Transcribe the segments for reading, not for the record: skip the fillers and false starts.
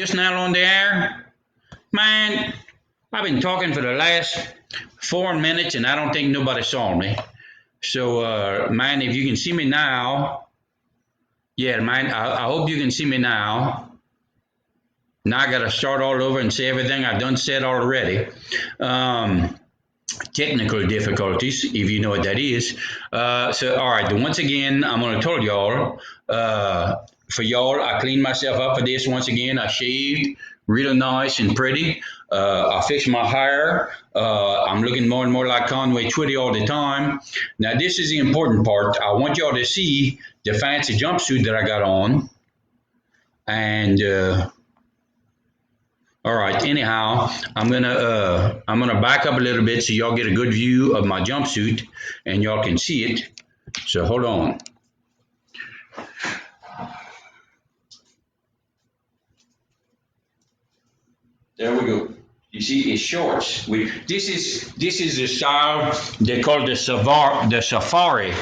Just now on the air? Man, I've been talking for the last 4 minutes and I don't think nobody saw me. So, man, if you can see me now, yeah, man, I hope you can see me now. Now I got to start all over and say everything I done said already. Um, Technical difficulties, if you know what that is. All right, once again, I'm going to tell y'all, for y'all, I cleaned myself up for this once again. I shaved real nice and pretty. I fixed my hair. I'm looking more and more like Conway Twitty all the time. Now, this is the important part. I want y'all to see the fancy jumpsuit that I got on. And all right. Anyhow, I'm gonna back up a little bit so y'all get a good view of my jumpsuit and y'all can see it. So hold on. There we go. You see, it's shorts. This is the style they call the safari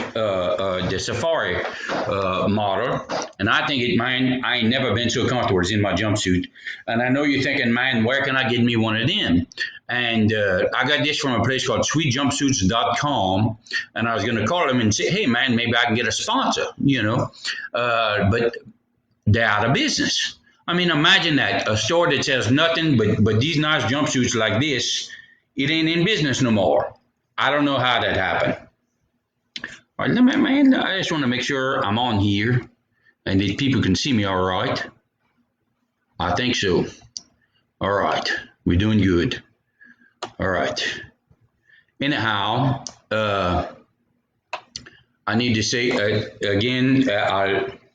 model, and I think it mine. I ain't never been so comfortable as in my jumpsuit. And I know you're thinking, man, where can I get me one of them? And I got this from a place called sweetjumpsuits.com, and I was going to call them and say, hey, man, maybe I can get a sponsor, but they're out of business. I mean, imagine that a store that sells nothing but these nice jumpsuits like this, it ain't in business no more. I don't know how that happened. All right, man, I just want to make sure I'm on here and that people can see me all right. I think so. All right, we're doing good. All right. Anyhow, I need to say again,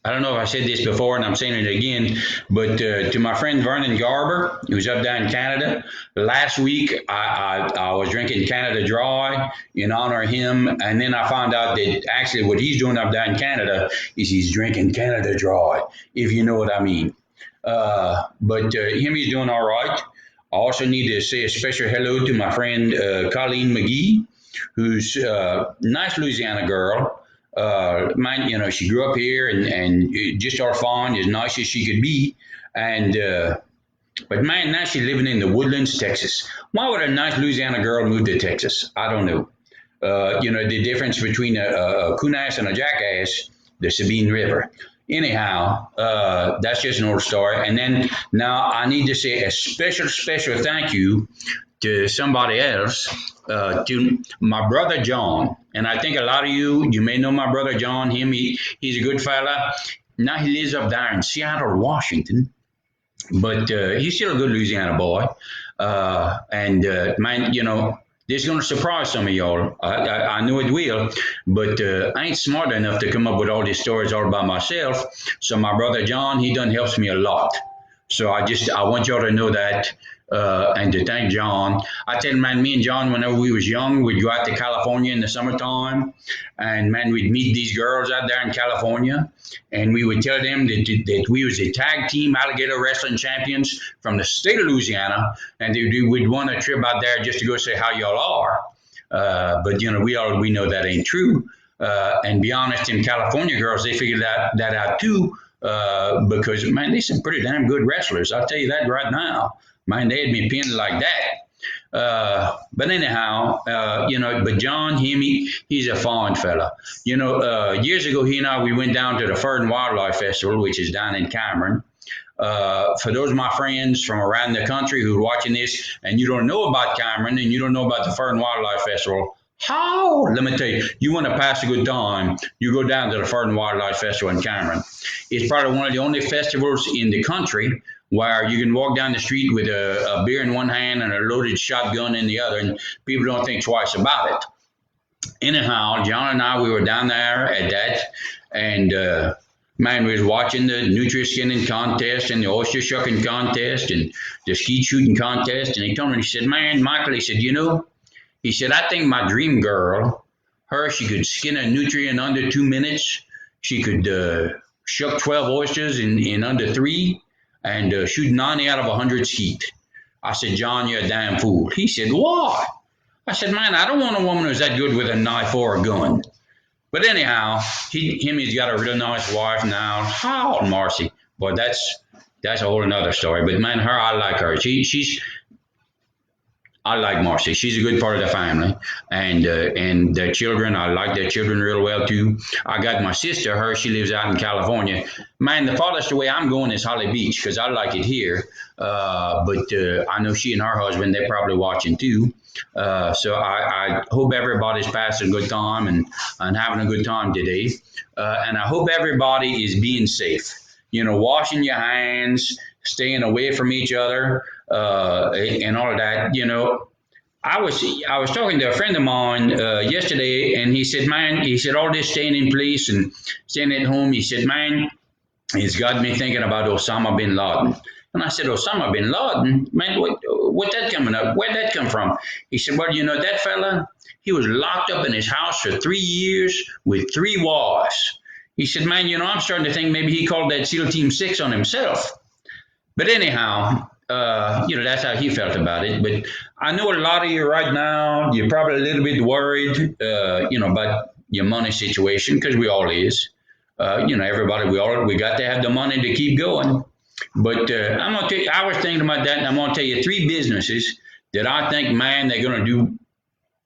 I don't know if I said this before and I'm saying it again, but to my friend Vernon Garber, who's up there in Canada, last week I was drinking Canada Dry in honor of him, and then I found out that actually what he's doing up there in Canada is he's drinking Canada Dry, if you know what I mean. But him, he's doing all right. I also need to say a special hello to my friend Colleen McGee, who's a nice Louisiana girl. Man, she grew up here and just our fun, as nice as she could be. And but man, now she's living in the Woodlands, Texas. Why would a nice Louisiana girl move to Texas? I don't know. The difference between a coon-ass and a jackass, the Sabine River. Anyhow, that's just an old story. And then now I need to say a special thank you to somebody else, to my brother John. And I think a lot of you may know my brother John. He's a good fella. Now he lives up there in Seattle, Washington, but he's still a good Louisiana boy. Man, this is going to surprise some of y'all. I know it will, but I ain't smart enough to come up with all these stories all by myself. So my brother John, he done helps me a lot. So I want y'all to know that. And to thank John. I tell you, man, me and John, whenever we was young, we'd go out to California in the summertime, and man, we'd meet these girls out there in California, and we would tell them that we was the tag team alligator wrestling champions from the state of Louisiana, and we'd want a trip out there just to go say how y'all are. But we know that ain't true. And be honest, in California girls, they figured that out too, because man, they're some pretty damn good wrestlers. I'll tell you that right now. Man, they had me pinned like that. But anyhow, but John, he's a fine fella. Years ago, he and I, we went down to the Fur and Wildlife Festival, which is down in Cameron. For those of my friends from around the country who are watching this and you don't know about Cameron and you don't know about the Fur and Wildlife Festival, let me tell you, you want to pass a good time, you go down to the Fur and Wildlife Festival in Cameron. It's probably one of the only festivals in the country where you can walk down the street with a beer in one hand and a loaded shotgun in the other, and people don't think twice about it. Anyhow, John and I, we were down there at that, and man, we was watching the nutria skinning contest and the oyster shucking contest and the skeet shooting contest, and he told me, he said, man, Michael, he said, he said, I think my dream girl, she could skin a nutria in under 2 minutes. She could shuck 12 oysters in under 3 and shoot 90 out of 100 skeet. I said, John, you're a damn fool. He said, why? I said, man, I don't want a woman who's that good with a knife or a gun. But anyhow, he's got a real nice wife now. How, Marcy? Boy, that's that's a whole another story. But man, I like her. I like Marcy. She's a good part of the family, and the children. I like their children real well too. I got my sister. She lives out in California. Man, the farthest away I'm going is Holly Beach because I like it here. But I know she and her husband. They're probably watching too. So I hope everybody's passing a good time and having a good time today. And I hope everybody is being safe. Washing your hands, staying away from each other, and all of that. I was talking to a friend of mine yesterday, and he said, "Man," he said, "all this staying in place and staying at home," he said, "Man, it's got me thinking about Osama bin Laden." And I said, "Osama bin Laden, man, what that coming up? Where'd that come from?" He said, "Well, that fella, he was locked up in his house for 3 years with 3 wives." He said, "Man, I'm starting to think maybe he called that SEAL Team 6 on himself." But anyhow, that's how he felt about it. But I know a lot of you right now, you're probably a little bit worried, about your money situation, because we all is. Everybody, we got to have the money to keep going. But I'm going to tell you, I was thinking about that, and I'm going to tell you 3 businesses that I think, man, they're going to do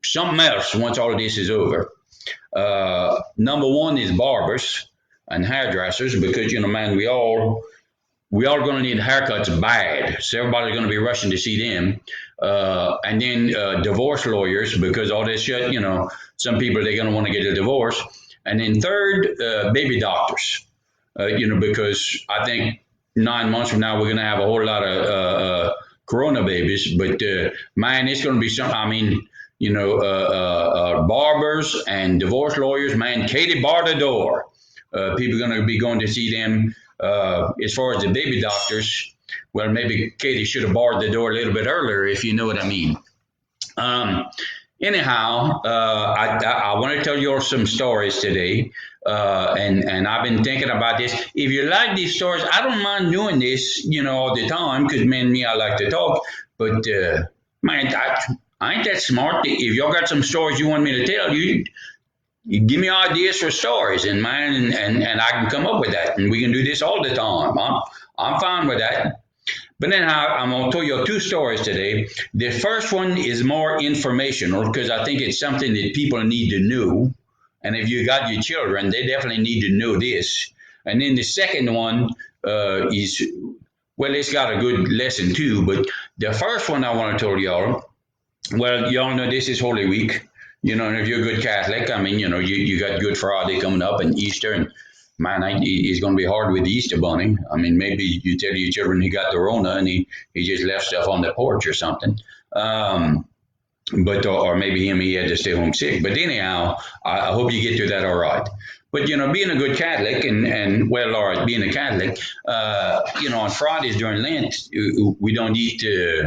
something else once all of this is over. Number 1 is barbers and hairdressers, because, man, we all going to need haircuts bad. So everybody's going to be rushing to see them. And then divorce lawyers, because all this shit, some people, they're going to want to get a divorce. And then third, baby doctors, because I think 9 months from now, we're going to have a whole lot of corona babies. But man, it's going to be something. Barbers and divorce lawyers, man, Katie barred the door. People are going to be going to see them. As far as the baby doctors, well, maybe Katie should have barred the door a little bit earlier, if you know what I mean. Anyhow, I want to tell you all some stories today, and I've been thinking about this. If you like these stories, I don't mind doing this, all the time, because I like to talk. But man, I ain't that smart. If y'all got some stories you want me to tell, you give me ideas for stories, and mine, and I can come up with that, and we can do this all the time. I'm fine with that. But anyhow, I'm going to tell you 2 stories today. The first one is more informational, because I think it's something that people need to know. And if you got your children, they definitely need to know this. And then the second one is, well, it's got a good lesson too. But the first one I want to tell y'all, well, y'all know this is Holy Week. And if you're a good Catholic, you got Good Friday coming up and Easter, and man, it's going to be hard with the Easter bunny. Maybe you tell your children he got the Rona and he just left stuff on the porch or something. Or maybe he had to stay home sick. But anyhow, I hope you get through that all right. But, being a good Catholic and well, all right, being a Catholic, on Fridays during Lent, we don't eat, eat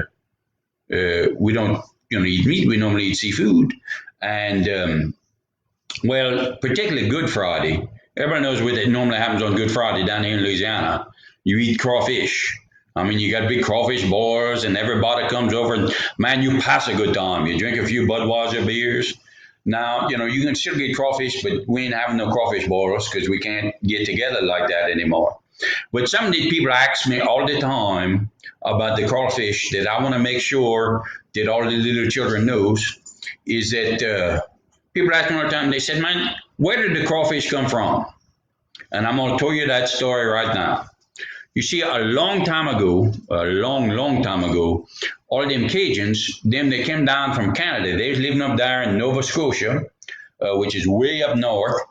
meat. We normally eat seafood. And, well, particularly Good Friday. Everybody knows what normally happens on Good Friday down here in Louisiana. You eat crawfish. You got big crawfish boils, and everybody comes over, and man, you pass a good time. You drink a few Budweiser beers. Now, you can still get crawfish, but we ain't having no crawfish boils because we can't get together like that anymore. But something that people ask me all the time about the crawfish that I want to make sure that all the little children knows is that people ask me all the time, they said, "Man, where did the crawfish come from?" And I'm going to tell you that story right now. You see, a long time ago, long time ago, all them Cajuns, they came down from Canada. They was living up there in Nova Scotia, which is way up north.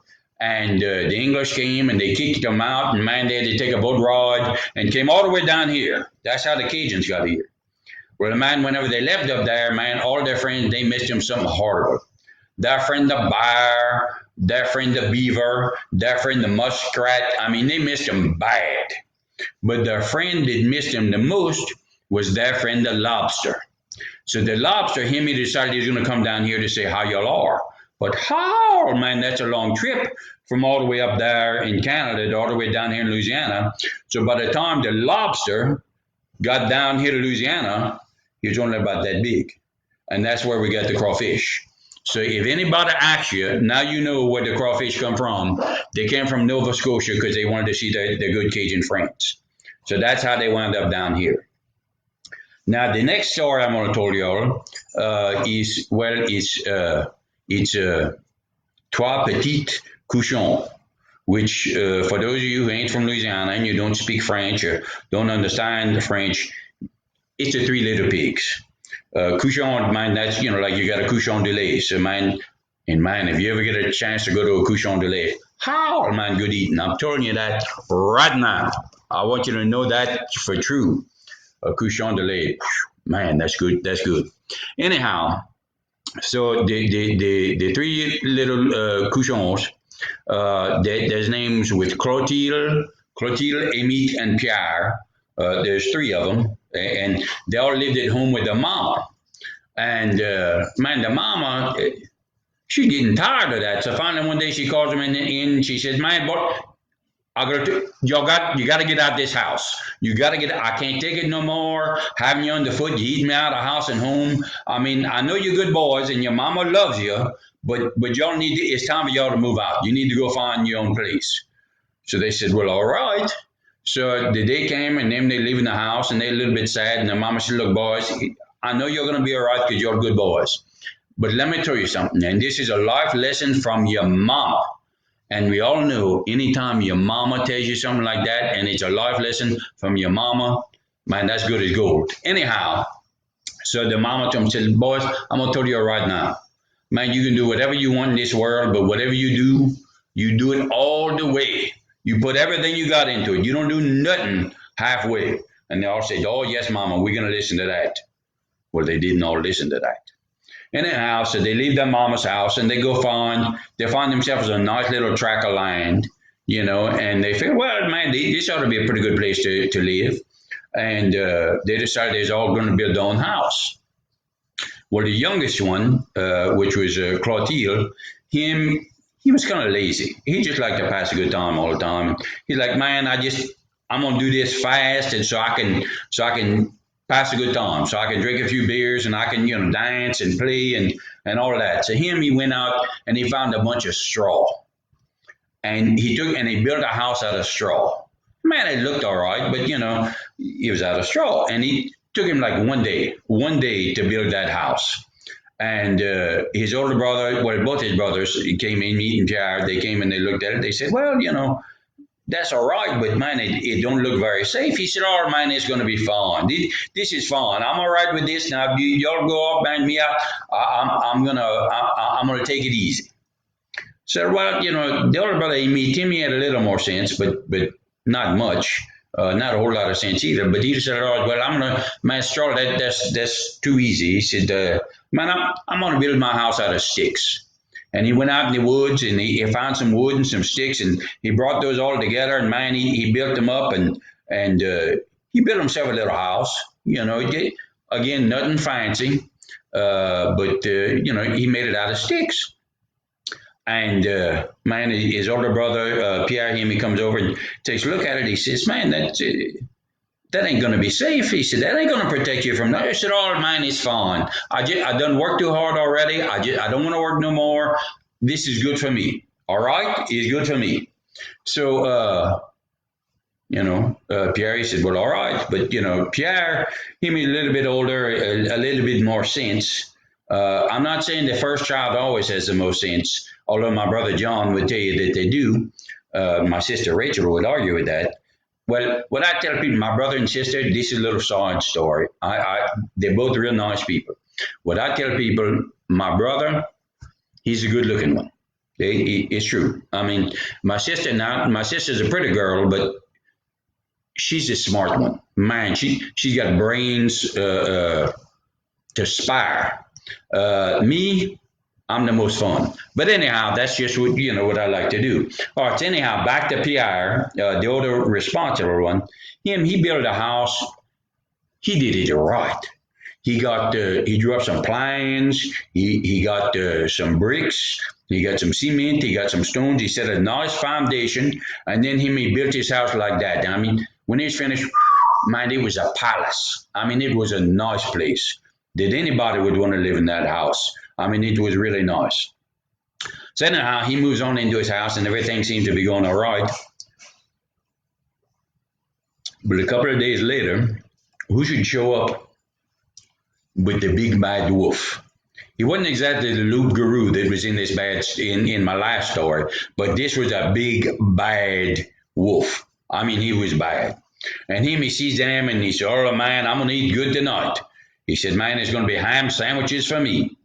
And the English came and they kicked them out. And man, they had to take a boat ride and came all the way down here. That's how the Cajuns got here. Well, man, whenever they left up there, man, all their friends, they missed them something horrible. Their friend the bear, their friend the beaver, their friend the muskrat. They missed them bad. But their friend that missed them the most was their friend the lobster. So the lobster, he decided he was going to come down here to say how y'all are. But how, man, that's a long trip from all the way up there in Canada to all the way down here in Louisiana. So by the time the lobster got down here to Louisiana, he was only about that big. And that's where we got the crawfish. So if anybody asks you, now you know where the crawfish come from. They came from Nova Scotia because they wanted to see their good Cajun friends. So that's how they wound up down here. Now the next story I'm going to tell y'all is well, it's Trois Petite Cochons, which for those of you who ain't from Louisiana and you don't speak French or don't understand French, it's the three little pigs. Cochon, man, that's, like you got a cochon de lait. So, man, if you ever get a chance to go to a cochon de lait, how, man, good eating. I'm telling you that right now. I want you to know that for true. A cochon de lait, man, that's good. That's good. Anyhow, so the three little cochons, there's names with Clotilde, Emile, and Pierre. There's three of them, and they all lived at home with their mama. And man, the mama, she's getting tired of that. So finally, one day she calls him in. She says, "Man, boy, you got to get out of this house. You got to get. I can't take it no more. Having you underfoot, you eat me out of house and home. I mean, I know you're good boys, and your mama loves you, but y'all need. It's time for y'all to move out. You need to go find your own place." So they said, "Well, all right." So the day came, and then they leave in the house, and they're a little bit sad. And the mama said, "Look, boys, I know you're going to be all right because you're good boys. But let me tell you something, and this is a life lesson from your mama. And we all know anytime your mama tells you something like that, and it's a life lesson from your mama, man, that's good as gold." Anyhow, so the mama told him, said, "Boys, I'm going to tell you right now. Man, you can do whatever you want in this world, but whatever you do it all the way. You put everything you got into it. You don't do nothing halfway." And they all said, "Oh, yes, mama, we're going to listen to that." Well, they didn't all listen to that. Anyhow, so they leave their mama's house and they find themselves a nice little tract of land, and they figure, well, man, this ought to be a pretty good place to live. And they decided they're all going to build their own house. Well, the youngest one, which was Clotilde, he was kind of lazy. He just liked to pass a good time all the time. He's like, "Man, I'm going to do this fast, and so I can pass a good time, so I can drink a few beers and I can, dance and play and all of that." So he went out and he found a bunch of straw, and he built a house out of straw. Man, it looked all right, but it was out of straw, and he took him like one day to build that house. And his older brother, well, both his brothers came in, meeting Pierre. They came and they looked at it. They said, "Well, that's all right, but man, it don't look very safe." He said, "Oh, man, it's going to be fun. This is fun. I'm all right with this. Now, y'all go up, man, me out. I'm gonna take it easy." So, well, the older brother, Timmy had a little more sense, but not much, not a whole lot of sense either. But he said, "All right, well, man, straw, that's too easy." He said, "Man, I'm gonna build my house out of sticks." And he went out in the woods and he found some wood and some sticks, and he brought those all together, and man, he built them up, and he built himself a little house. Again, nothing fancy, but he made it out of sticks. And man, his older brother Pierre, he comes over and takes a look at it. He says, "Man, that ain't going to be safe." He said, "That ain't going to protect you from that." I said, "Oh, man, it's fine. I done worked too hard already. I don't want to work no more. This is good for me. All right, it's good for me." So, Pierre, he said, "Well, all right." But, Pierre, he was a little bit older, a little bit more sense. I'm not saying the first child always has the most sense, although my brother John would tell you that they do. My sister Rachel would argue with that. Well, what I tell people, my brother and sister, this is a little side story. They're both real nice people. What I tell people, my brother, he's a good-looking one. It's true. I mean, my sister's a pretty girl, but she's a smart one. Man, she's got brains to spare. Me, I'm the most fun. But anyhow, that's just what I like to do. All right, so anyhow, back to Pierre, the older responsible one. He built a house. He did it right. He drew up some plans. He got some bricks. He got some cement. He got some stones. He set a nice foundation, and then he built his house like that. I mean, when he's finished, man, it was a palace. I mean, it was a nice place. Did anybody would want to live in that house? I mean, it was really nice. So anyhow, he moves on into his house, and everything seems to be going all right. But a couple of days later, who should show up with the big bad wolf? He wasn't exactly the loup garou that was in this bad in my last story, but this was a big bad wolf. I mean, he was bad. And he sees them and he said, "Oh man, I'm gonna eat good tonight." He said, "Man, it's gonna be ham sandwiches for me."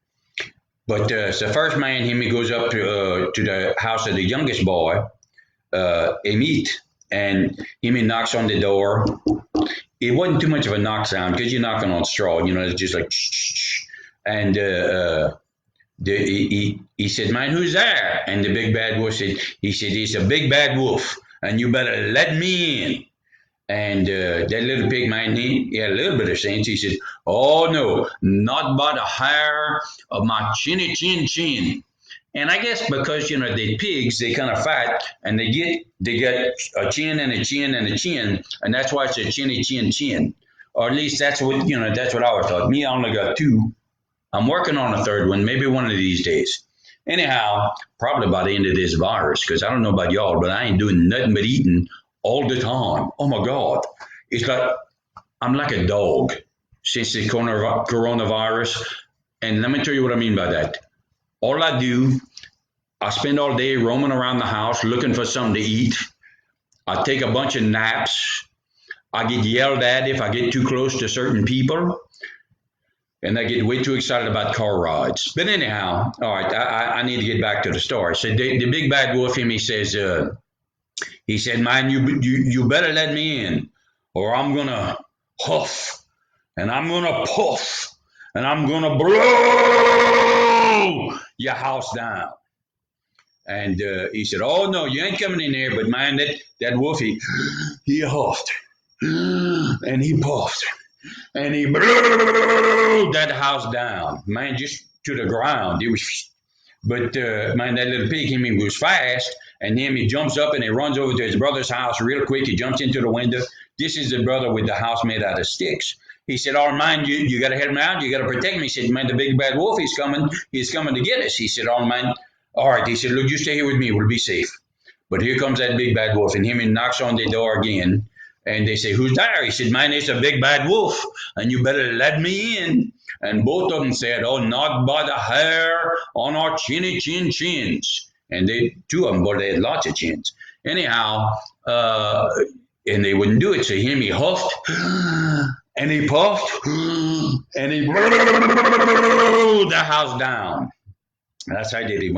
But so first man, he goes up to the house of the youngest boy, Emit, and he knocks on the door. It wasn't too much of a knock sound because you're knocking on straw, it's just like, and he said, "Man, who's there?" And the big bad wolf said, "It's a big bad wolf, and you better let me in." And that little pig man, he had a little bit of sense. He said, "Oh no, not by the hair of my chinny chin." And I guess because the pigs, they kind of fat and they get a chin and a chin and a chin, and that's why it's a chinny chin. Or at least that's what I was taught. Me, I only got two. I'm working on a third one, maybe one of these days. Anyhow, probably by the end of this virus, because I don't know about y'all, but I ain't doing nothing but eating all the time. Oh my God. It's like I'm like a dog since the coronavirus. And let me tell you what I mean by that. All I do, I spend all day roaming around the house looking for something to eat. I take a bunch of naps. I get yelled at if I get too close to certain people. And I get way too excited about car rides. But anyhow, all right, I need to get back to the story. So the big bad wolf in me says, he said, "Man, you better let me in, or I'm gonna huff, and I'm gonna puff, and I'm gonna blow your house down." And he said, "Oh no, you ain't coming in here." But man, that wolf, he huffed, and he puffed, and he blew that house down, man, just to the ground. It was, but man, that little pig, he was fast. And then he jumps up and he runs over to his brother's house real quick. He jumps into the window. This is the brother with the house made out of sticks. He said, "Oh, man, you got to help me out. You got to protect me." He said, "Man, the big bad wolf, he's coming. He's coming to get us." He said, "Oh, man, all right." He said, "Look, you stay here with me. We'll be safe." But here comes that big bad wolf, and he knocks on the door again. And they say, "Who's there?" He said, "Man, it's a big bad wolf, and you better let me in." And both of them said, "Oh, not by the hair on our chinny chins." And two of them, but they had lots of chins. Anyhow, and they wouldn't do it. So he huffed, and he puffed, and he blew the house down. That's how I did it.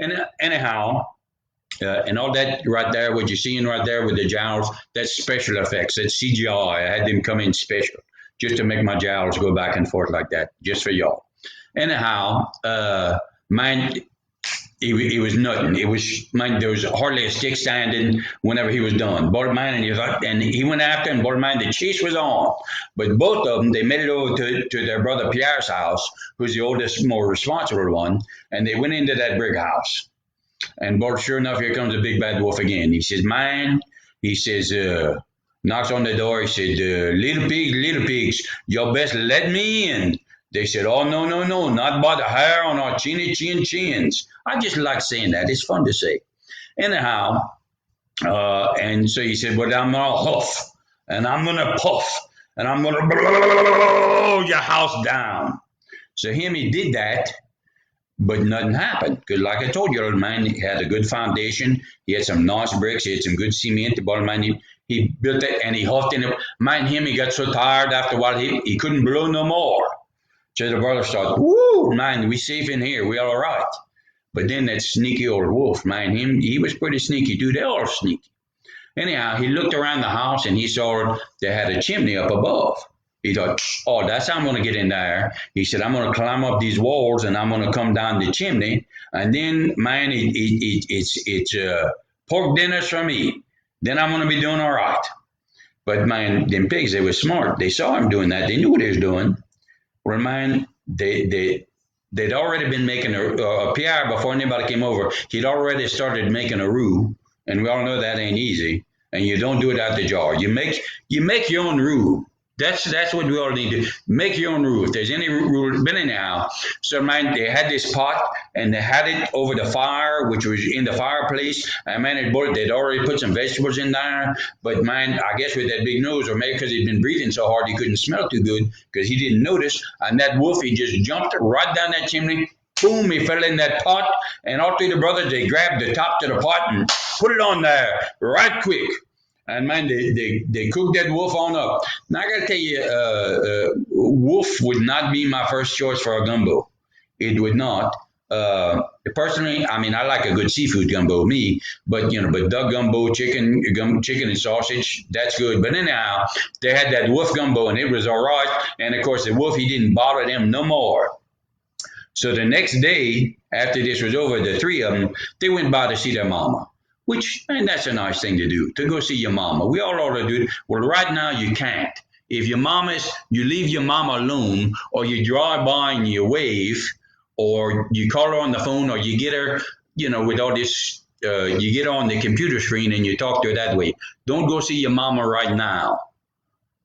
And anyhow, and all that right there, what you're seeing right there with the jowls, that's special effects. That's CGI. I had them come in special just to make my jowls go back and forth like that, just for y'all. Anyhow, mine, he was nothing. It was mine. There was hardly a stick standing whenever he was done. Bought mine, and he went after him. Bought mine. The chase was on, but both of them, they made it over to their brother Pierre's house, who's the oldest, more responsible one, and they went into that brick house. And but sure enough, here comes the big bad wolf again. He says, "Man," he says, knocks on the door. He said, little pigs, you best let me in." They said, "Oh, no, not by the hair on our chinny chins." I just like saying that. It's fun to say. Anyhow, and so he said, "Well, I'm going to huff, and I'm going to puff, and I'm going to blow your house down." So he did that, but nothing happened. Because like I told you, old man, he had a good foundation. He had some nice bricks. He had some good cement. The bottom man, he built it, and he huffed in it. Mind him, he got so tired after a while, he couldn't blow no more. So the brother started, "Woo, man, we safe in here. We all right." But then that sneaky old wolf, man, he was pretty sneaky too. They're all sneaky. Anyhow, he looked around the house and he saw they had a chimney up above. He thought, "Oh, that's how I'm going to get in there." He said, "I'm going to climb up these walls and I'm going to come down the chimney. And then, man, it's pork dinners for me. Then I'm going to be doing all right." But, man, them pigs, they were smart. They saw him doing that. They knew what he was doing. Well, man, they'd already been making a PR before anybody came over. He'd already started making a roux, and we all know that ain't easy. And you don't do it out the jar. You make your own roux. That's what we all need to make your own rule. If there's any rule, but anyhow, so man, they had this pot and they had it over the fire, which was in the fireplace. And man, they'd already put some vegetables in there. But man, I guess with that big nose, or maybe because he'd been breathing so hard, he couldn't smell too good because he didn't notice. And that wolf, he just jumped right down that chimney. Boom, he fell in that pot. And all three of the brothers, they grabbed the top to the pot and put it on there right quick. And man, they cooked that wolf on up. Now I gotta tell you, wolf would not be my first choice for a gumbo. It would not. Personally, I mean, I like a good seafood gumbo, me. But but duck gumbo, chicken and sausage, that's good. But anyhow, they had that wolf gumbo, and it was all right. And of course, the wolf, he didn't bother them no more. So the next day, after this was over, the three of them, they went by to see their mama. Which, man, that's a nice thing to do, to go see your mama. We all ought to do it. Well, right now you can't. If you leave your mama alone, or you drive by and you wave, or you call her on the phone, or you get her, with all this, you get on the computer screen and you talk to her that way. Don't go see your mama right now,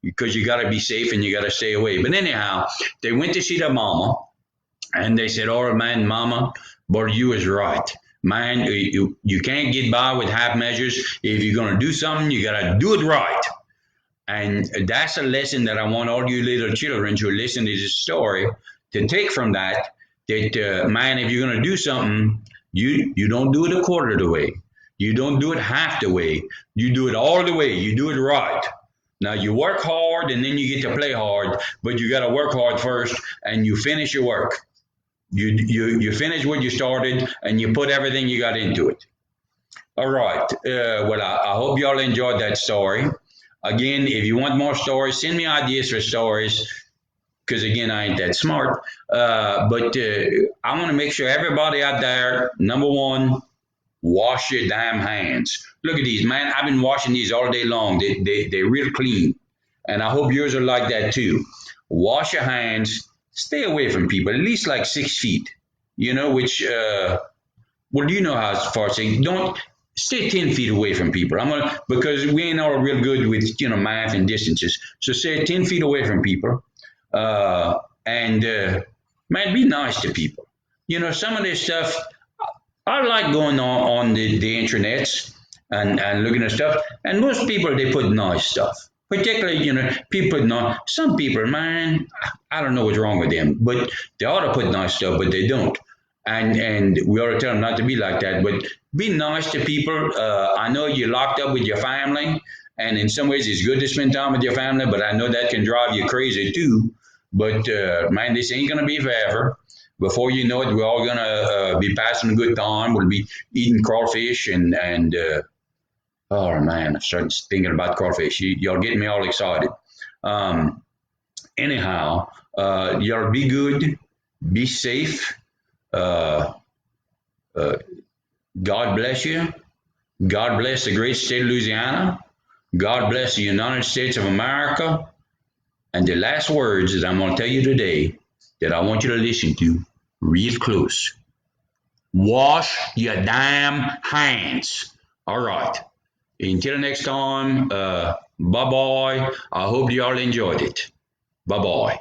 because you got to be safe and you got to stay away. But anyhow, they went to see their mama, and they said, all right, man, mama, but you was right. Man, you can't get by with half measures. If you're going to do something, you got to do it right. And that's a lesson that I want all you little children who listen to this story to take from that, man, if you're going to do something, you don't do it a quarter of the way. You don't do it half the way. You do it all the way. You do it right. Now, you work hard, and then you get to play hard, but you got to work hard first, and you finish your work. You finish what you started, and you put everything you got into it. All right. Well, I hope y'all enjoyed that story. Again, if you want more stories, send me ideas for stories, because, again, I ain't that smart. But I want to make sure everybody out there, number one, wash your damn hands. Look at these, man. I've been washing these all day long. They're real clean. And I hope yours are like that, too. Wash your hands. Stay away from people, at least like 6 feet, which, you know how far saying, don't stay 10 feet away from people. Because we ain't all real good with, math and distances. So stay 10 feet away from people. Man, be nice to people. Some of this stuff, I like going on the intranets and looking at stuff. And most people, they put nice stuff. Particularly, people not. Some people, man, I don't know what's wrong with them, but they ought to put nice stuff, but they don't. And we ought to tell them not to be like that. But be nice to people. I know you're locked up with your family, and in some ways it's good to spend time with your family, but I know that can drive you crazy too. But man, this ain't gonna be forever. Before you know it, we're all gonna be passing a good time. We'll be eating crawfish and oh man, I started thinking about crawfish. Y'all getting me all excited. Anyhow, y'all be good, be safe. God bless you. God bless the great state of Louisiana. God bless the United States of America. And the last words that I'm going to tell you today that I want you to listen to real close. Wash your damn hands. All right. Until next time, bye-bye. I hope you all enjoyed it. Bye-bye.